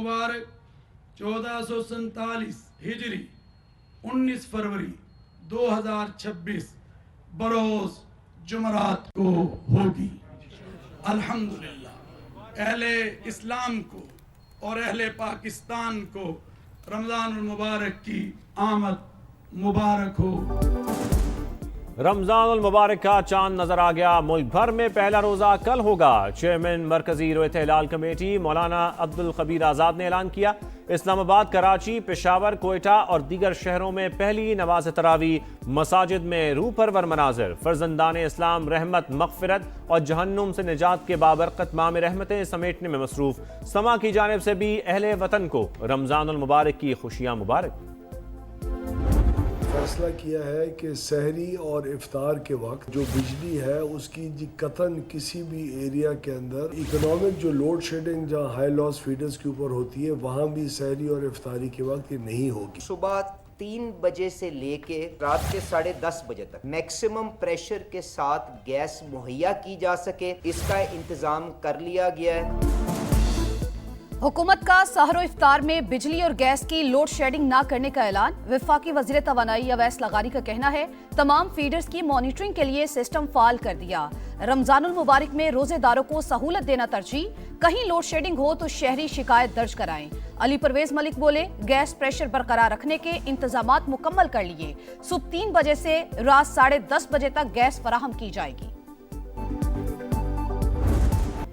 मुबारक 1447 हिजरी 19 फरवरी 2026 बरोज जुमरात को होगी। अल्हम्दुलिल्लाह अहले इस्लाम को और अहले पाकिस्तान को रमज़ानुल मुबारक की आमद मुबारक हो। रमज़ानुल मुबारक का चांद नजर आ गया। मुल्क भर में पहला रोज़ा कल होगा। चेयरमैन मरकजी रोयत हिलाल कमेटी मौलाना अब्दुल खबीर आज़ाद ने ऐलान किया। इस्लामाबाद, कराची, पेशावर, कोयटा और दीगर शहरों में पहली नमाज तरावी मसाजिद में रूह परवर मनाजिर। फर्जंदान इस्लाम रहमत, मगफिरत और जहन्नुम से निजात के बाबरकत माह में रहमतें समेटने में मसरूफ। समा की जानिब से भी अहले वतन को रमज़ानुल मुबारक की खुशियाँ मुबारक। फैसला किया है कि सहरी और इफ्तार के वक्त जो बिजली है उसकी कतन किसी भी एरिया के अंदर इकोनॉमिक जो लोड शेडिंग जहाँ हाई लॉस फीडर्स के ऊपर होती है वहाँ भी सहरी और इफ्तारी के वक्त ये नहीं होगी। सुबह 3 बजे से लेके रात के 10:30 बजे तक मैक्सिमम प्रेशर के साथ गैस मुहैया की जा सके, इसका इंतजाम कर लिया गया है। हुकूमत का सहरो इफ्तार में बिजली और गैस की लोड शेडिंग न करने का ऐलान। वफाकी वज़ीर तवानाई अवैस लगारी का कहना है तमाम फीडर्स की मॉनिटरिंग के लिए सिस्टम फाल कर दिया। रमजानुल मुबारक में रोजेदारों को सहूलत देना तरजीह। कहीं लोड शेडिंग हो तो शहरी शिकायत दर्ज कराएं। अली परवेज मलिक बोले, गैस प्रेशर बरकरार रखने के इंतजामात मुकम्मल कर लिए। सुबह 3 बजे से रात 10:30 बजे तक गैस फराहम की जाएगी।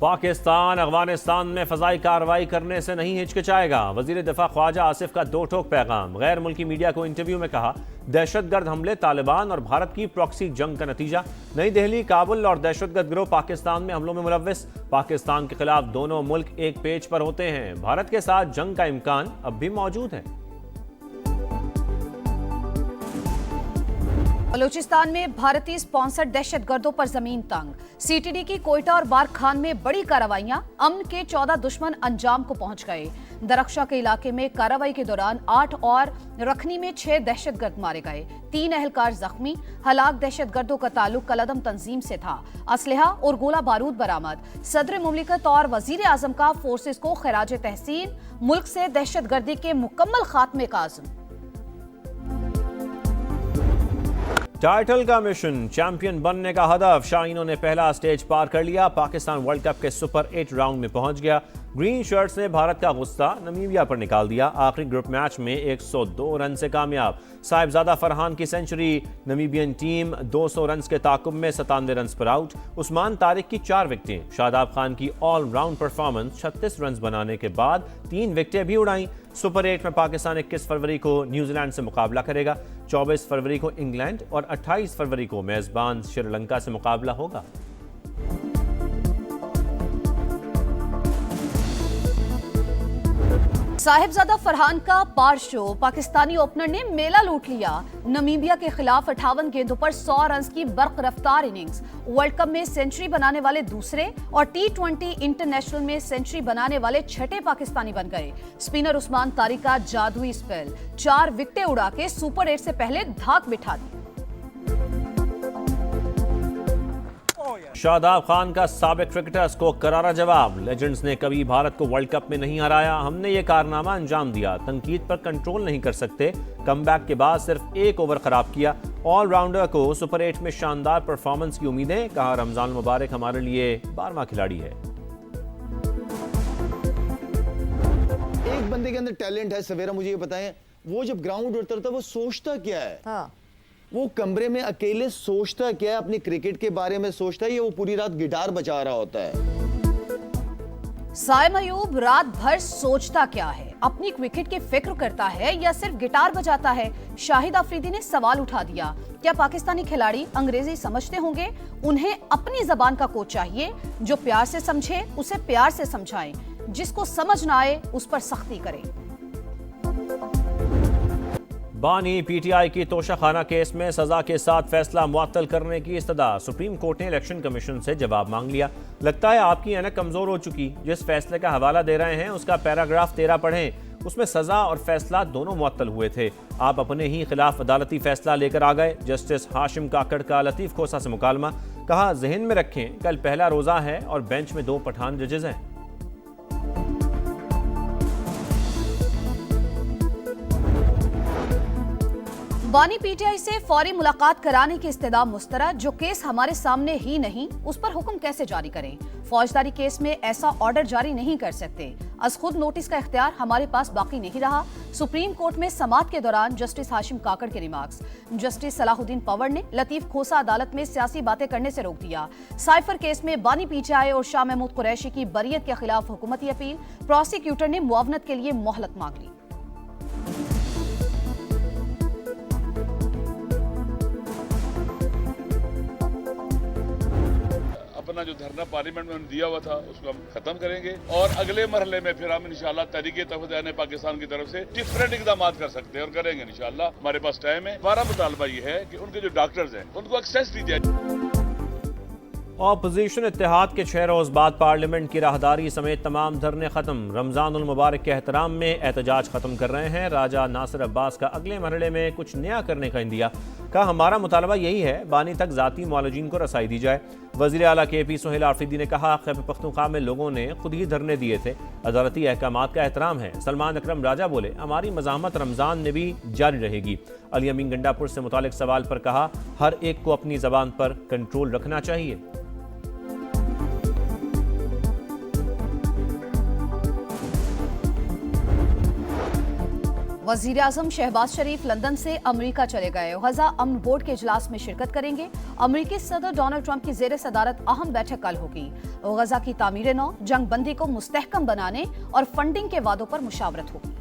पाकिस्तान अफगानिस्तान में फजाई कार्रवाई करने से नहीं हिचकिचाएगा। वजीर दिफा ख्वाजा आसिफ का दो टोक पैगाम। गैर मुल्की मीडिया को इंटरव्यू में कहा, दहशतगर्द हमले तालिबान और भारत की प्रॉक्सी जंग का नतीजा। नई दिल्ली, काबुल और दहशतगर्द गिरोह पाकिस्तान में हमलों में मुलव्विस। पाकिस्तान के खिलाफ दोनों मुल्क एक पेज पर होते हैं। भारत के साथ जंग का इम्कान अब भी मौजूद है। बलूचिस्तान में भारतीय स्पॉन्सर्ड दहशतगर्दों पर जमीन तंग। सीटीडी की कोयटा और बार खान में बड़ी कार्रवाइयां। अमन के 14 दुश्मन अंजाम को पहुंच गए। दरख्शा के इलाके में कार्रवाई के दौरान 8 और रखनी में 6 दहशतगर्द मारे गए। 3 एहलकार जख्मी। हलाक दहशतगर्दों का ताल्लुक कलदम तंजीम से था। असलहा और गोला बारूद बरामद। सदर मुमलिकत और वजीर आजम का फोर्सेस को खराज तहसीन। मुल्क से दहशतगर्दी के मुकम्मल खात्मे का आज़म। टाइटल का मिशन, चैंपियन बनने का हदफ। शाहीनों ने पहला स्टेज पार कर लिया। पाकिस्तान वर्ल्ड कप के सुपर 8 राउंड में पहुंच गया। ग्रीन शर्ट्स ने भारत का गुस्सा नमीबिया पर निकाल दिया। आखिरी ग्रुप मैच में 102 रन से कामयाब। साहिबजादा फरहान की सेंचुरी। नमीबियन टीम 200 रन के ताकुब में 97 रन पर आउट। उस्मान तारिक की 4 विकेटें। शादाब खान की ऑल राउंड परफॉर्मेंस 36 रन बनाने के बाद 3 विकेटें भी उड़ाई। सुपर 8 में पाकिस्तान 21 फरवरी को न्यूजीलैंड से मुकाबला करेगा। 24 फरवरी को इंग्लैंड और 28 फरवरी को मेजबान श्रीलंका से मुकाबला होगा। साहिबजादा फरहान का पार शो। पाकिस्तानी ओपनर ने मेला लूट लिया। नमीबिया के खिलाफ 58 गेंदों पर 100 रन की बर्क रफ्तार इनिंग्स। वर्ल्ड कप में सेंचुरी बनाने वाले दूसरे और T20 इंटरनेशनल में सेंचुरी बनाने वाले 6ठे पाकिस्तानी बन गए। स्पिनर उस्मान तारिक का जादुई स्पेल। 4 विकेटें उड़ा के सुपर 8 से पहले धाक बिठा दी। शादाब खान का साबिक क्रिकेटर्स को करारा जवाब। लेजेंड्स ने कभी भारत को वर्ल्ड कप में नहीं हराया। हमने ये कारनामा अंजाम दिया। तनकीद पर कंट्रोल नहीं कर सकते। कमबैक के बाद सिर्फ 1 ओवर खराब किया। ऑलराउंडर को सुपर 8 में शानदार परफॉर्मेंस की उम्मीदें। कहा, रमजान मुबारक हमारे लिए 12वां खिलाड़ी है। एक बंदे के अंदर टैलेंट है। सवेरा मुझे ये बताएं, वो जब ग्राउंड उतरता है वो सोचता क्या है? हाँ। वो कमरे में अकेले सोचता क्या है? अपनी क्रिकेट के बारे में सोचता है या वो पूरी रात गिटार बजा रहा होता है? साइम अयूब रात भर सोचता क्या है? अपनी विकेट की फिक्र करता है या सिर्फ गिटार बजाता है? शाहिद अफरीदी ने सवाल उठा दिया। क्या पाकिस्तानी खिलाड़ी अंग्रेजी समझते होंगे? उन्हें अपनी जबान का कोच चाहिए। जो प्यार से समझे उसे प्यार से समझाएं। जिसको समझ ना आए उस पर सख्ती करें। बानी पीटीआई की तोशाखाना केस में सजा के साथ फैसला मुअत्तल करने की इस्तदा। सुप्रीम कोर्ट ने इलेक्शन कमीशन से जवाब मांग लिया। लगता है आपकी ऐनक कमजोर हो चुकी। जिस फैसले का हवाला दे रहे हैं उसका पैराग्राफ 13 पढ़ें। उसमें सजा और फैसला दोनों मुअत्तल हुए थे। आप अपने ही खिलाफ अदालती फैसला लेकर आ गए। जस्टिस हाशिम काकड़ का लतीफ खोसा से मुकालमा। कहा, जहन में रखें कल पहला रोजा है और बेंच में 2 पठान जजेस हैं। बानी पीटीआई से फौरी मुलाकात कराने की इस्तदा मुस्तरद। जो केस हमारे सामने ही नहीं, उस पर हुक्म कैसे जारी करें? फौजदारी केस में ऐसा ऑर्डर जारी नहीं कर सकते। अज खुद नोटिस का इख्तियार हमारे पास बाकी नहीं रहा। सुप्रीम कोर्ट में समाअत के दौरान जस्टिस हाशिम काकड़ के रिमार्क्स। जस्टिस सलाहुद्दीन पवर ने लतीफ खोसा अदालत में सियासी बातें करने से रोक दिया। साइफर केस में बानी पीटीआई और शाह महमूद कुरैशी की बरियत के खिलाफ हुकूमती अपील। प्रोसिक्यूटर ने मुआवनत के लिए मोहलत मांग ली। अपना जो धरना पार्लियामेंट में दिया हुआ था उसको हम खत्म करेंगे और अगले मरहले में फिर हम इंशाल्लाह तहरीक तहफ़्फ़ुज़ पाकिस्तान की तरफ से डिफरेंट इक़दाम कर सकते हैं और करेंगे इंशाल्लाह। हमारे पास टाइम है। हमारा मुतालबा ये है कि उनके जो डॉक्टर्स हैं उनको एक्सेस दी जाए। ऑपोजिशन इत्तेहाद के 6 रोज बाद पार्लियामेंट की राहदारी समेत तमाम धरने खत्म। रमजानुल मुबारक के एहतराम में एहतजाज खत्म कर रहे हैं। राजा नासिर अब्बास का अगले मरहले में कुछ नया करने का इंदिया। कहा हमारा मुतालबा यही है बानी तक जाती मुआलजीन को रसाई दी जाए। वज़ीर आला KP सोहेल आफरीदी ने कहा खैबर पख्तूनख्वा में लोगों ने खुद ही धरने दिए थे, अदालती अहकामात का एहतराम है। सलमान अकरम राजा बोले हमारी मज़ाहमत रमजान में भी जारी रहेगी। अली अमीन गंडापुर से मुतालिक सवाल पर कहा हर एक को अपनी ज़बान पर कंट्रोल रखना चाहिए। वज़ीर आज़म शहबाज शरीफ लंदन से अमेरिका चले गए। गजा अमन बोर्ड के इजलास में शिरकत करेंगे। अमेरिकी सदर डोनाल्ड ट्रंप की ज़ेर सदारत अहम बैठक कल होगी। गजा की तामीर नौ, जंग बंदी को मुस्तहकम बनाने और फंडिंग के वादों पर मुशावरत होगी।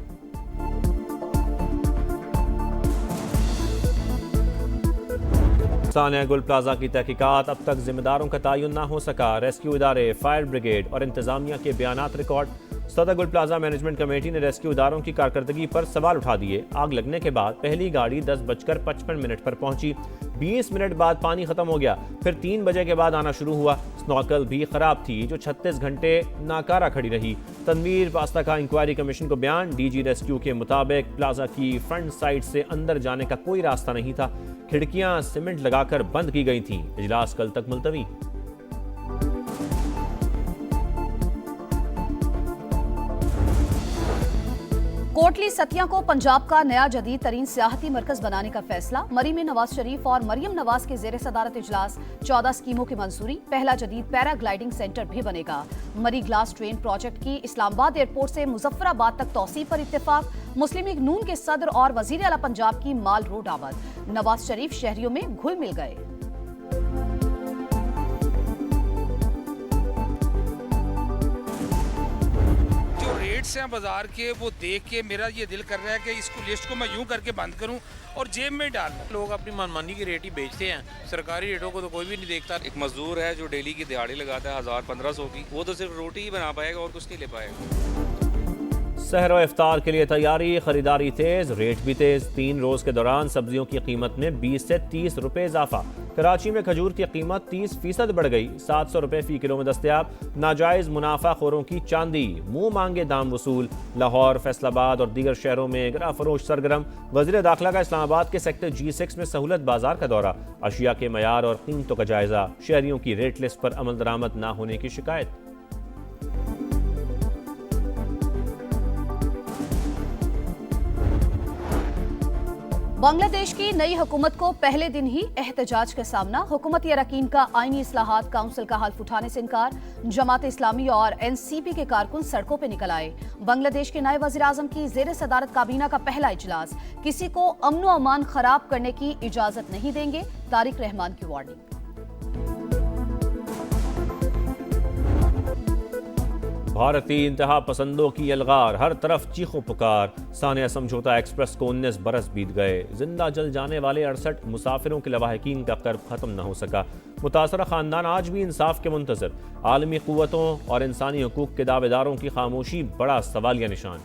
सानिया गुल प्लाजा की तहकीकात, अब तक जिम्मेदारों का तयन न हो सका। रेस्क्यू इदारे, फायर ब्रिगेड और इंतजामिया के बयानात रिकॉर्ड। सदर गुल प्लाजा मैनेजमेंट कमेटी ने रेस्क्यू इदारों की कारकर्दगी पर सवाल उठा दिए। आग लगने के बाद पहली गाड़ी 10:55 पर पहुंची। 20 मिनट बाद पानी खत्म हो गया। फिर 3 बजे के बाद आना शुरू हुआ। स्नॉकल भी खराब थी जो 36 घंटे नाकारा खड़ी रही। तनवीर पास्ता का इंक्वायरी कमीशन को बयान। DG रेस्क्यू के मुताबिक प्लाजा की फ्रंट साइड से अंदर जाने का कोई रास्ता नहीं था। खिड़कियां सीमेंट लगाकर बंद की गई थीं। इजलास कल तक मुलतवी। कोटली सतिया को पंजाब का नया जदीद तरीन सियाहती मरकज बनाने का फैसला। मरी में नवाज शरीफ और मरियम नवाज के जेर सदारत इजलास। 14 स्कीमों की मंजूरी। पहला जदीद पैराग्लाइडिंग सेंटर भी बनेगा। मरी ग्लास ट्रेन प्रोजेक्ट की इस्लामाबाद एयरपोर्ट से मुजफ्फराबाद तक तौसी पर इत्तेफाक। मुस्लिम लीग नून के सदर और वजीर आला पंजाब की माल रोड आमद। नवाज शरीफ शहरियों में घुल मिल गए। रेट्स हैं बाजार के वो देख के मेरा ये दिल कर रहा है कि इसको लिस्ट को मैं यूं करके बंद करूं और जेब में डाल दूं। लोग अपनी मनमानी की रेट ही बेचते हैं, सरकारी रेटों को तो कोई भी नहीं देखता। एक मजदूर है जो डेली की दिहाड़ी लगाता है 1000-1500 की, वो तो सिर्फ रोटी ही बना पाएगा और कुछ नहीं ले पाएगा। सहर व इफ्तार के लिए तैयारी, खरीदारी तेज, रेट भी तेज। 3 रोज के दौरान सब्जियों की कीमत में 20 से 30 रुपए इजाफा। कराची में खजूर की कीमत 30% बढ़ गई। 700 रुपए फी किलो में दस्तयाब। नाजायज मुनाफाखोरों की चांदी, मुंह मांगे दाम वसूल। लाहौर, फैसलाबाद और दीगर शहरों में गिरा फरोश सरगर्म। वज़ीर दाखिला का इस्लामाबाद के सेक्टर G6 में सहूलत बाजार का दौरा। अशिया के मयार और कीमतों का जायजा। शहरियों की रेट लिस्ट पर अमल दरामद न होने की शिकायत। बांग्लादेश की नई हुकूमत को पहले दिन ही एहतजाज का सामना। हुकूमती अरकान का आईनी इस्लाहात काउंसिल का हल्फ उठाने से इनकार। जमात इस्लामी और NCP के कारकुन सड़कों पर निकल आए। बांग्लादेश के नए वज़ीर आज़म की ज़ेर सदारत काबीना का पहला इजलास। किसी को अमन व अमान खराब करने की इजाजत नहीं देंगे, तारिक रहमान की वार्निंग। भारतीय इंतहा पसंदों की अलगार, हर तरफ चीखों पुकार। सानिया समझौता एक्सप्रेस को 19 बरस बीत गए। जिंदा जल जाने वाले 68 मुसाफिरों के लवाहिकीन का कर्ब खत्म न हो सका। मुतासरा खानदान आज भी इंसाफ के मुंतजर। आलमी कुव्वतों और इंसानी हकूक के दावेदारों की खामोशी बड़ा सवालिया निशान।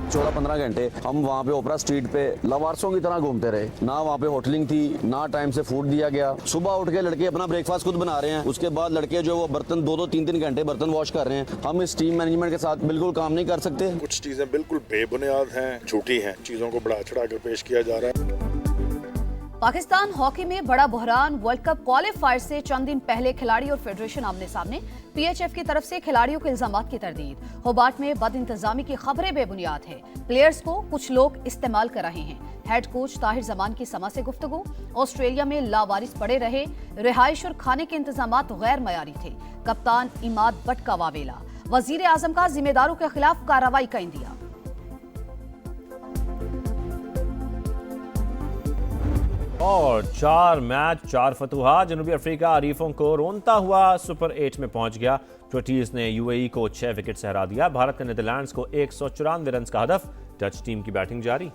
14-15 घंटे हम वहाँ पे ओपरा स्ट्रीट पे लवारसों की तरह घूमते रहे। ना वहाँ पे होटलिंग थी, ना टाइम से फूड दिया गया। सुबह उठ के लड़के अपना ब्रेकफास्ट खुद बना रहे हैं, उसके बाद लड़के जो वो बर्तन 2-3 घंटे बर्तन वॉश कर रहे हैं। हम इस टीम मैनेजमेंट के साथ बिल्कुल काम नहीं कर सकते। कुछ चीजें बिल्कुल बेबुनियाद हैं, झूठी हैं, चीजों को बढ़ा चढ़ा कर पेश किया जा रहा है। पाकिस्तान हॉकी में बड़ा बहरान। वर्ल्ड कप क्वालिफायर से चंद दिन पहले खिलाड़ी और फेडरेशन आमने सामने। पीएचएफ की तरफ से खिलाड़ियों के इल्जामात की तरदीद। होबार्ट में बदइंतजामी की खबरें बेबुनियाद हैं। प्लेयर्स को कुछ लोग इस्तेमाल कर रहे हैं। हेड कोच ताहिर जमान की समा से गुफ्तगू। ऑस्ट्रेलिया में लावारिस पड़े रहे, रिहाइश और खाने के इंतजामात गैर मयारी थे। कप्तान इमाद बट का वावेला। वजीर आजम का जिम्मेदारों के खिलाफ कार्रवाई का इंदिया। और 4 मैच 4 फतुहा। जनूबी अफ्रीका अरीफों को रोनता हुआ सुपर 8 में पहुंच गया। प्रोटीज ने यूएई को 6 विकेट से हरा दिया। भारत का नीदरलैंड्स को 194 रन का हदफ। डच टीम की बैटिंग जारी।